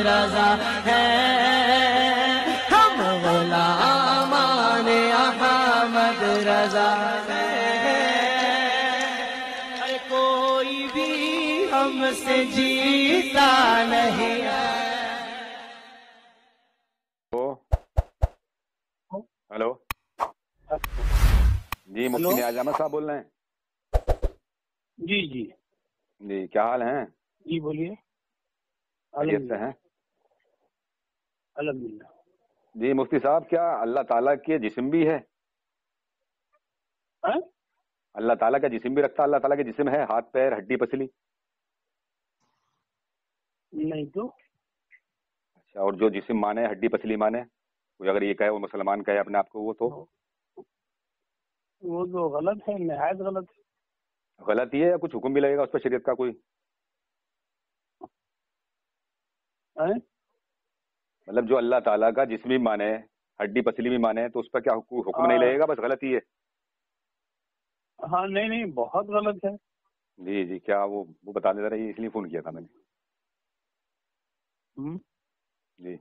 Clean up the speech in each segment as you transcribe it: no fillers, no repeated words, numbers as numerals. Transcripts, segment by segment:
رضا ہیں، ہم غلامان احمد رضا ہیں، کوئی بھی ہم سے جیتا نہیں ہے۔ ہلو جی، مفتی نیاز احمد صاحب بول رہے ہیں؟ جی جی جی، کیا حال ہیں؟ جی بولیے۔ خیریت سے ہیں؟ الحمدللہ۔ جی مفتی صاحب، کیا اللہ تعالیٰ کے جسم بھی ہے؟ اللہ تعالیٰ کا جسم بھی رکھتا ہے؟ اللہ تعالیٰ کے جسم ہے، ہاتھ پیر ہڈی پسلی؟ نہیں تو اچھا، اور جو جسم مانے ہڈی پسلی مانے، کوئی اگر یہ کہے وہ مسلمان کہے اپنے آپ کو، وہ تو غلط ہے، نہایت غلط ہے۔ غلط ہی ہے یا کچھ حکم بھی لگے گا اس پہ شریعت کا کوئی؟ مطلب جو اللہ تعالیٰ کا جسم بھی مانے ہڈی پسلی بھی مانے تو اس پر کیا حکم نہیں لگے گا؟ بس غلط ہی ہے؟ ہاں نہیں بہت غلط ہے۔ جی جی، کیا وہ بتا دے رہا ہے، اس لیے فون کیا تھا میں نے۔ جی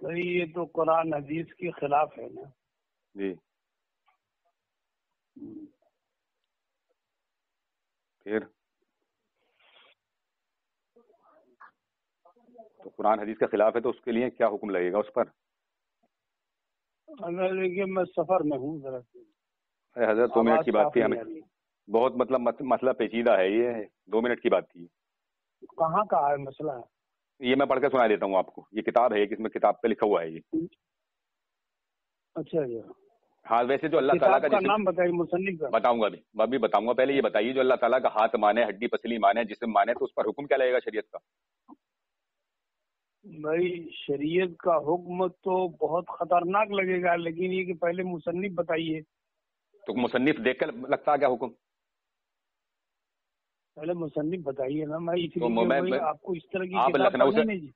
بھائی یہ تو قرآن حدیث کے خلاف ہے نا۔ جی، پھر تو قرآن حدیث کے خلاف ہے تو اس کے لیے کیا حکم لگے گا اس پر؟ دیکھیے میں سفر میں ہوں ذرا۔ حضرت 2 منٹ کی بات تھی، ہمیں بہت مسئلہ پیچیدہ ہے، یہ 2 منٹ کی بات تھی۔ کہاں کا ہے مسئلہ؟ یہ میں پڑھ کے سنا دیتا ہوں آپ کو، یہ کتاب ہے، اس میں کتاب پہ لکھا ہوا ہے یہ۔ اچھا جی، ہاں ویسے جو اللہ تعالیٰ کا نام بتائیے، مصنف کا بتاؤں گا ابھی بتاؤں گا، پہلے یہ بتائیے جو اللہ تعالیٰ کا ہاتھ مانے ہڈی پسلی مانے جسم مانے تو اس پر حکم کیا لگے گا شریعت کا؟ بھائی شریعت کا حکم تو بہت خطرناک لگے گا، لیکن یہ کہ پہلے مصنف بتائیے۔ تو مصنف دیکھ کر لگتا ہے کیا حکم؟ پہلے مصنف بتائیے نا، میں اس تو لیے آپ کو اس طرح کی آپ لکھنؤ سے نہیں۔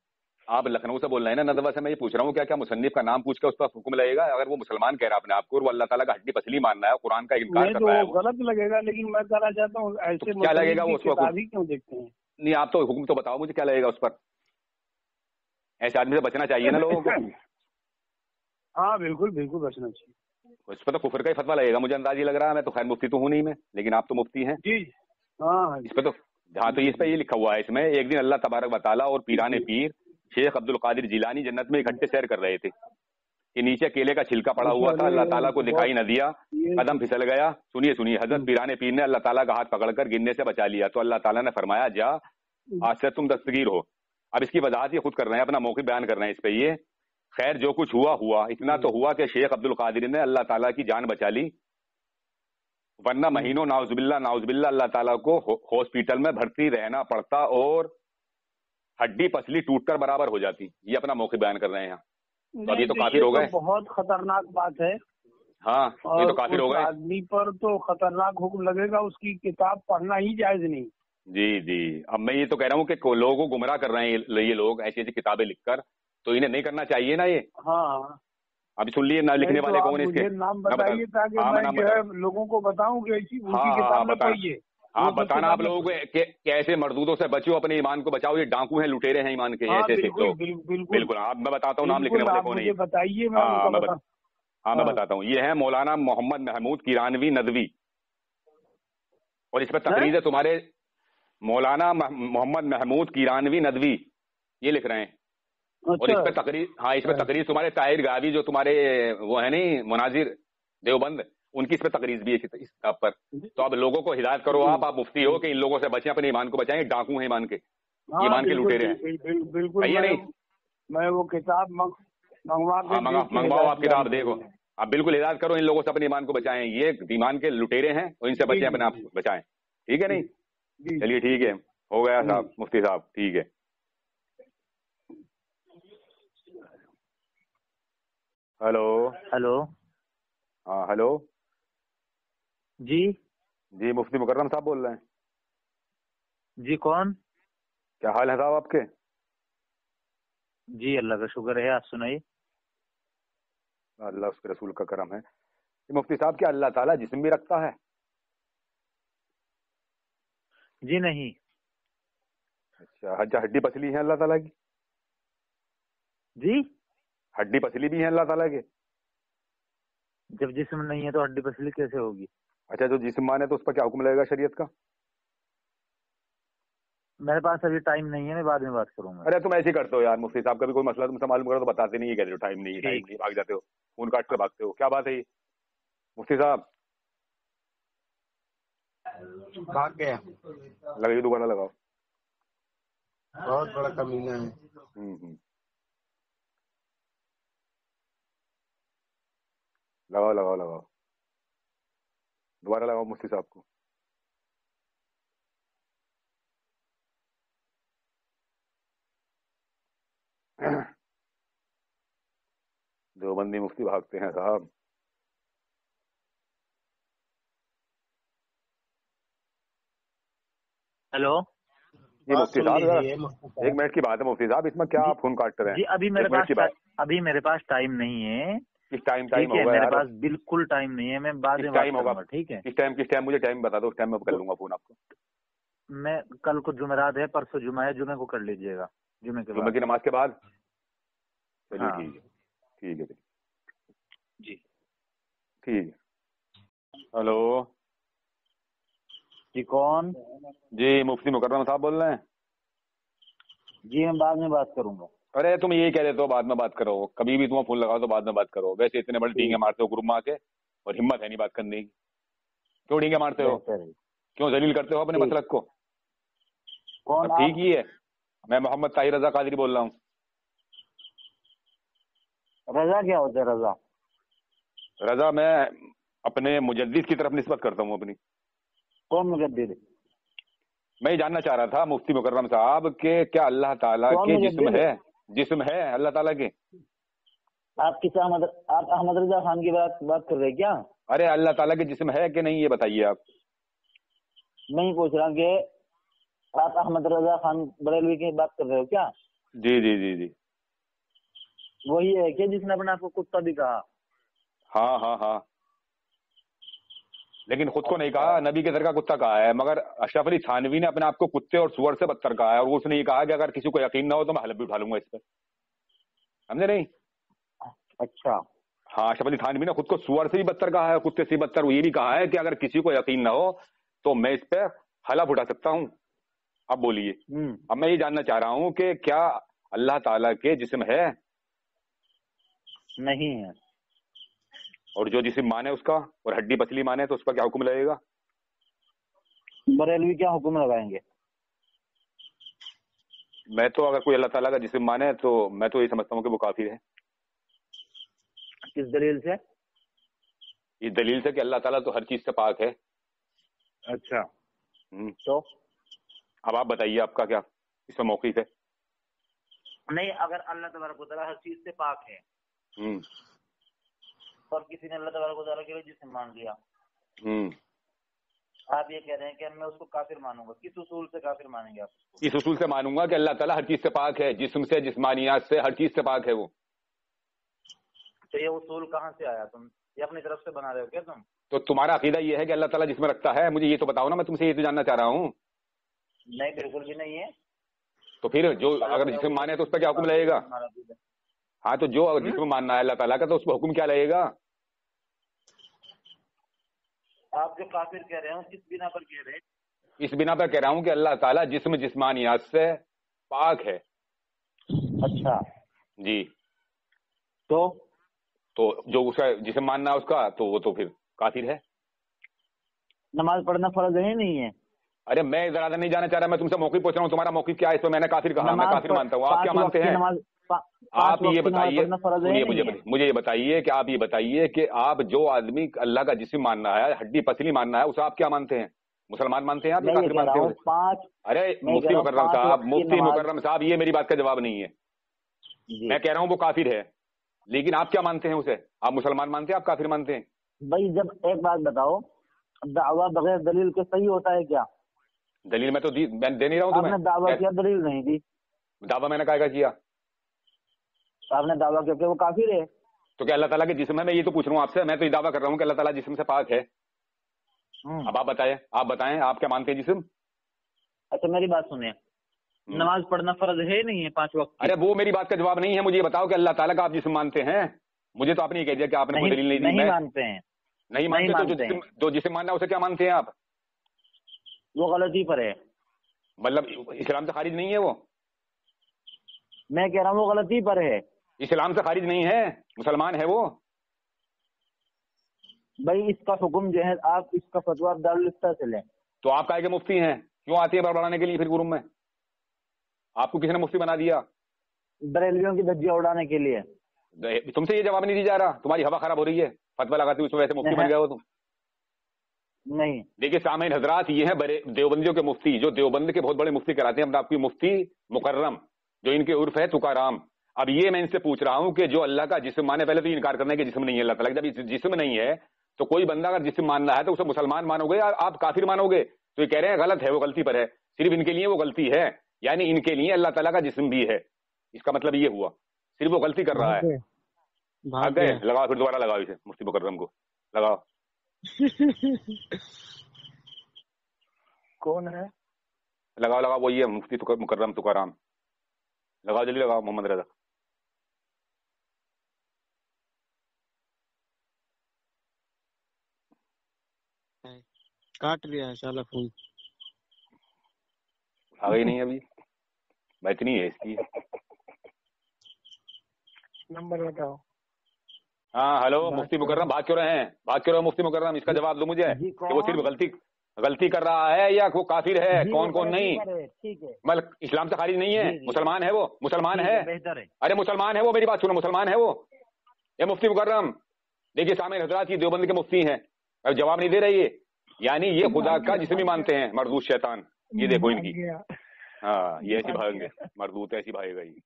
آپ لکھنؤ سے بول رہے ہیں نا ندوہ سے، میں یہ پوچھ رہا ہوں کیا مصنف کا نام پوچھ کے اس پر حکم لگے گا؟ اگر وہ مسلمان کہہ رہا ہے اپنے آپ کو اور وہ اللہ تعالیٰ کا ہڈی پسلی مان رہا ہے، قرآن کا انکار کر رہا ہے، تو غلط لگے گا، لیکن میں کہنا چاہتا ہوں ایسے کیا لگے گا وہ اس کو؟ کیوں دیکھتے ہیں؟ نہیں، آپ تو حکم تو بتاؤ مجھے کیا لگے گا اس پر؟ ایسے آدمی سے بچنا چاہیے نا لوگوں کو۔ ہاں بالکل بالکل بچنا چاہیے۔ اس پہ تو کفر کا ہی فتویٰ لگے گا، مجھے انداز یہ لگ رہا ہے، میں تو خیر مفتی تو ہوں نہیں میں، لیکن آپ تو مفتی ہیں۔ جی ہاں اس پہ تو جہاں تو اس پہ یہ لکھا ہوا ہے، اس میں ایک دن اللہ تبارک و تعالیٰ اور پیران پیر شیخ عبد القادر جیلانی جنت میں اکٹھے سیر کر رہے تھے کہ نیچے کیلے کا چھلکا پڑا ہوا تھا، اللہ تعالیٰ کو دکھائی نہ دیا، قدم پھسل گیا۔ سنیے حضرت پیران پیر نے اللہ تعالیٰ کا ہاتھ پکڑ کر گرنے سے بچا لیا، تو اللہ تعالیٰ نے فرمایا جا آج سے تم دستگیر ہو۔ اب اس کی وضاحت یہ خود کر رہے ہیں، اپنا موقف بیان کر رہے ہیں اس پہ۔ یہ خیر جو کچھ ہوا اتنا تو ہوا کہ شیخ عبد القادر نے اللہ تعالیٰ کی جان بچا لی، ورنہ مہینوں ناؤز باللہ اللہ تعالیٰ کو ہاسپٹل میں بھرتی رہنا پڑتا اور ہڈی پسلی ٹوٹ کر برابر ہو جاتی۔ یہ اپنا موقف بیان کر رہے ہیں یہاں۔ اب یہ تو کافر ہو گئے۔ بہت خطرناک بات ہے۔ ہاں یہ تو کافر ہو گئے۔ آدمی پر تو خطرناک حکم لگے گا، اس کی کتاب پڑھنا ہی جائز نہیں۔ جی اب میں یہ تو کہہ رہا ہوں کہ لوگوں کو گمراہ کر رہے ہیں یہ لوگ ایسی ایسی کتابیں لکھ کر، تو انہیں نہیں کرنا چاہیے نا یہ۔ ہاں ابھی سن لیے نا، لکھنے والے کون اس کے نام بتائیے تاکہ میں جو ہے لوگوں کو بتاؤں کہ ایسی کتاب میں پڑھیے۔ ہاں بتانا آپ لوگوں کو کہ ایسے مردودوں سے بچو، اپنے ایمان کو بچاؤ، یہ ڈاکو ہیں، لٹیرے ہیں ایمان کے ایسے ایسے لوگ۔ بالکل آپ میں بتاتا ہوں نام لکھنے والے کون ہیں۔ بتائیے۔ ہاں میں بتاتا ہوں، یہ ہے مولانا محمد محمود کیرانوی ندوی، اور اس پہ تقریر ہے تمہارے مولانا محمد محمود کیرانوی ندوی، یہ لکھ رہے ہیں۔ اور اس پہ تقریر، ہاں اس پہ تقریر تمہارے طاہر گاوی جو تمہارے وہ ہے نہیں مناظر دیوبند، ان کی اس پہ تقریر بھی ہے اس کتاب پر۔ تو اب لوگوں کو ہدایت کرو، آپ مفتی ہو کہ ان لوگوں سے بچیں، اپنے ایمان کو بچائیں، ڈاکو ہیں ایمان کے، ایمان کے لٹیرے ہیں۔ بالکل نہیں، میں وہ کتاب منگواؤ، آپ کتاب دیکھو، آپ بالکل ہدایت کرو ان لوگوں سے، اپنے ایمان کو بچائیں، یہ ایمان کے لٹیرے ہیں اور ان سے بچیں، اپنے آپ کو بچائیں، ٹھیک ہے؟ نہیں چلیے ٹھیک ہے، ہو گیا صاحب مفتی صاحب، ٹھیک ہے۔ ہلو ہاں ہلو جی مفتی مکرم صاحب بول رہے ہیں؟ جی کون؟ کیا حال ہے صاحب آپ کے؟ جی اللہ کا شکر ہے، آپ سنائیے۔ اللہ اس کے رسول کا کرم ہے۔ مفتی صاحب کیا اللہ تعالیٰ جسم بھی رکھتا ہے؟ جی نہیں۔ اچھا ہڈی پسلی ہے اللہ تعالیٰ کی؟ جی ہڈی پسلی بھی ہے اللہ تعالیٰ کے؟ جب جسم نہیں ہے تو ہڈی پسلی کیسے ہوگی؟ اچھا جو جسم مانے تو اس پر کیا حکم لگے گا شریعت کا؟ میرے پاس ابھی ٹائم نہیں ہے، میں بعد میں بات کروں گا. ارے تم ایسے ہی کرتے ہو یار، مفتی صاحب کا بھی کوئی مسئلہ تم سے معلوم کرو تو بتاتے نہیں، کہتے ہو ٹائم نہیں ٹائم نہیں، بھاگ جاتے ہو، فون کاٹ کے بھاگتے ہو، کیا بات ہے یہ مفتی صاحب؟ بھاگ گیا، لگائیے دوبارہ لگاؤ. بہت بڑا کمینہ ہے. لگاؤ لگاؤ لگاؤ، دوبارہ لگاؤ مفتی صاحب کو. دیوبندی مفتی بھاگتے ہیں صاحب. ہیلو جی مفتی صاحب ایک منٹ کی بات ہے مفتی صاحب، اس میں کیا آپ فون کاٹتے رہے؟ جی ابھی میرے پاس ٹائم نہیں ہے. کس ٹائم ہوگا میرے یار؟ پاس بالکل ٹائم نہیں ہے، میں بعد میں ٹائم ہوگا؟ ٹھیک ہے کس ٹائم مجھے ٹائم بتا دو، اس ٹائم میں کر لوں گا فون آپ کو. میں کل کو جمعرات ہے، پرسوں جمعہ ہے، جمعے کو کر لیجئے گا. جمعے کی نماز کے بعد؟ چلیے ہاں. ٹھیک ہے جی ٹھیک ہے. ہلو جی کون؟ جی مفتی مکرم صاحب بول رہے ہیں؟ جی میں بعد میں بات کروں گا. ارے تم یہی کہہ دیتے ہو بعد میں بات کرو، کبھی بھی تم فون لگاؤ تو بعد میں بات کرو. ویسے اتنے بڑے ڈینگے مارتے ہو گروپ میں آ کے، اور ہمت ہے نہیں بات کرنے کی. کیوں ڈینگے مارتے ہو؟ کیوں ذلیل کرتے ہو اپنے مسلک کو؟ کون؟ ٹھیک ہی ہے. میں محمد طاہر رضا قادری بول رہا ہوں. رضا کیا ہوتا ہے؟ رضا میں اپنے مجدد کی طرف نسبت کرتا ہوں اپنی. کون مجدد؟ میں یہ جاننا چاہ رہا تھا مفتی مکرم صاحب کہ کیا اللہ تعالیٰ کے جسم ہے اللہ تعالیٰ کے؟ آپ احمد رضا خان کی بات کر رہے ہیں کیا؟ ارے اللہ تعالیٰ کے جسم ہے کہ نہیں یہ بتائیے آپ. میں ہی پوچھ رہا ہوں کہ آپ احمد رضا خان بریلوی کی بات کر رہے ہو کیا؟ جی جی جی جی وہی ہے کہ جس نے اپنے آپ کو کتا بھی کہا. ہاں ہاں ہاں، لیکن خود کو نہیں کہا، نبی کے در کا کتا کہا ہے. مگر اشرف علی تھانوی نے اپنے آپ کو کتے اور سور سے بدتر کہا ہے، اور اس نے یہ کہا کہ اگر کسی کو یقین نہ ہو تو میں حلف بھی اٹھا لوں گا اس پہ. سمجھے نہیں؟ اچھا ہاں، اشرف علی تھانوی نے خود کو سور سے بھی بدتر کہا ہے، کتے سے بدتر. وہ یہ بھی کہا ہے کہ اگر کسی کو یقین نہ ہو تو میں اس پہ حلف اٹھا سکتا ہوں. اب بولیے، اب میں یہ جاننا چاہ رہا ہوں کہ کیا اللہ تعالیٰ کے جسم ہے؟ نہیں ہے. اور جو جسم مانے اس کا، اور ہڈی پسلی مانے تو اس پر کیا حکم لگے گا؟ بریلوی کیا حکم لگائیں گے؟ میں تو اگر کوئی اللہ تعالیٰ کا جسم مانے تو میں تو یہ سمجھتا ہوں کہ وہ کافر ہے. کس دلیل سے؟ اس دلیل سے کہ اللہ تعالیٰ تو ہر چیز سے پاک ہے. اچھا تو اب آپ بتائیے آپ کا کیا اس میں موقف ہے؟ نہیں، اگر اللہ تبارک و تعالیٰ ہر چیز سے پاک ہے اور کسی نے اللہ تبارک و تعالیٰ کے لیے جسم مان لیا، آپ یہ کہہ رہے ہیں کہ میں اس کو کافر مانوں گا. کس اصول سے کافر مانیں گے آپ؟ اس اصول سے مانوں گا کہ اللہ تعالیٰ ہر چیز سے پاک ہے، جسم سے، جسمانیات سے، ہر چیز سے پاک ہے وہ. تو یہ اصول کہاں سے آیا؟ تم یہ اپنی طرف سے بنا رہے ہو کیا تم؟ تو تمہارا عقیدہ یہ ہے کہ اللہ تعالیٰ جسم رکھتا ہے؟ مجھے یہ تو بتاؤ نا، میں تم سے یہ تو جاننا چاہ رہا ہوں. نہیں، بالکل بھی نہیں ہے. تو پھر جو اگر جسم مانے تو اس پہ کیا حکم لگے گا؟ ہاں تو جو جسم ماننا ہے اللہ تعالیٰ کا تو اس پہ حکم کیا لگے گا؟ آپ جو کافر کہہ رہے ہیں کس بنا پر کہہ رہے ہیں؟ اس بنا پر کہہ رہا ہوں کہ اللہ تعالیٰ جسم جسمانیات سے پاک ہے. اچھا جی، تو جو اس کا جسم ماننا ہے اس کا تو وہ تو پھر کافر ہے. نماز پڑھنا فرض ہے نہیں ہے؟ ارے میں زیادہ نہیں جانا چاہ رہا، میں تم سے موقف پوچھ رہا ہوں، تمہارا موقف کیا ہے اس پہ؟ میں نے کافر کہا، میں کافر مانتا ہوں. آپ کیا مانتے ہیں؟ آپ یہ بتائیے، مجھے یہ بتائیے کہ آپ یہ بتائیے کہ آپ جو آدمی اللہ کا جسم ماننا ہے، ہڈی پسلی ماننا ہے، اسے آپ کیا مانتے ہیں؟ مسلمان مانتے ہیں آپ یا کافر مانتے ہیں؟ ارے مفتی مکرم صاحب یہ میری بات کا جواب نہیں ہے. میں کہہ رہا ہوں وہ کافر ہے، لیکن آپ کیا مانتے ہیں اسے؟ آپ مسلمان مانتے ہیں، آپ کافر مانتے ہیں؟ بھائی جب ایک بات بتاؤ، دعویٰ بغیر دلیل کے صحیح ہوتا ہے کیا؟ دلیل میں تو دے نہیں رہا ہوں. آپ نے دعویٰ کیا، دلیل نہیں دی. دعویٰ میں نے کہا کیا؟ آپ نے دعویٰ کیا کہ وہ کافر ہے. تو کیا اللہ تعالیٰ کے جسم ہے؟ میں یہ تو پوچھ رہا ہوں آپ سے، میں تو یہ دعویٰ کر رہا ہوں کہ اللہ تعالیٰ جسم سے پاک ہے. اب آپ بتائیں آپ کیا مانتے ہیں جسم؟ اچھا میری بات سنیں، نماز پڑھنا فرض ہے نہیں ہے 5 وقت کی؟ ارے وہ میری بات کا جواب نہیں ہے، مجھے یہ بتاؤ کہ اللہ تعالیٰ کا آپ جسم مانتے ہیں؟ مجھے تو آپ نے یہ کہہ دیا کہ آپ نے کوئی دلیل نہیں دی. نہیں مانتے ہیں. نہیں مانتے تو جو جسم ماننا ہے اسے کیا مانتے ہیں آپ؟ وہ غلطی پر ہے. مطلب اسلام سے خارج نہیں ہے وہ؟ میں کہہ رہا ہوں وہ غلطی پر ہے. اسلام سے خارج نہیں ہے، مسلمان ہے وہ. بھائی اس کا حکم جو ہے آپ اس کا فتویٰ دارالفتہ سے لیں. تو آپ کا مفتی ہیں، کیوں آتے ہیں بڑھانے کے لیے پھر گروپ میں؟ آپ کو کسی نے مفتی بنا دیا؟ بریلویوں کی دھجیاں اڑانے کے لیے. تم سے یہ جواب نہیں دی جا رہا، تمہاری ہوا خراب ہو رہی ہے، فتویٰ لگاتی ہو اس وجہ سے مفتی بن گئے ہو تم. نہیں دیکھیے سامعین حضرات، یہ ہیں دیوبندیوں کے مفتی، جو دیوبند کے بہت بڑے مفتی کراتے ہیں اپنے آپ کی مفتی مکرم، جو ان کے عرف ہے تکارام. اب یہ میں ان سے پوچھ رہا ہوں کہ جو اللہ کا جسم مانے، پہلے تو یہ انکار کرنے کے جسم نہیں ہے اللہ تعالیٰ. جب جسم نہیں ہے تو کوئی بندہ اگر جسم ماننا ہے تو اسے مسلمان مانو گے یا آپ کافر مانو گے؟ تو یہ کہہ رہے ہیں غلط ہے، وہ غلطی پر ہے، صرف ان کے لیے وہ غلطی ہے، یعنی ان کے لیے اللہ تعالیٰ کا جسم بھی ہے. اس کا مطلب یہ ہوا صرف وہ غلطی کر رہا ہے. لگاؤ پھر دوبارہ لگاؤ اسے، مفتی مکرم کو لگاؤ. کون ہے؟ لگاؤ وہی ہے مفتی مکرم تکارام. لگاؤ جلدی لگاؤ. محمد رضا. کاٹ لیا ہے سالا فون. آ گئی نہیں ابھی، اتنی ہے اس کی. نمبر بتاؤ. ہاں ہلو مفتی مکرم، بھاگ کیوں رہے ہیں مفتی مکرم؟ اس کا جواب دو مجھے کہ وہ صرف غلطی کر رہا ہے یا وہ کافر ہے، کون نہیں. مطلب اسلام سے خارج نہیں ہے، مسلمان ہے وہ، مسلمان ہے. ارے مسلمان ہے وہ، میری بات سنو، مسلمان ہے وہ. یہ مفتی مکرم دیکھیے سامعین حضرات، یہ دیوبند کے مفتی ہیں، اب جواب نہیں دے رہے یہ، یعنی یہ خدا کا جسم ہی مانتے ہیں. مردود شیطان، یہ دیکھو ان کی. ہاں یہ ایسی بھاگیں گے، مردود ایسی بھاگے گا یہ.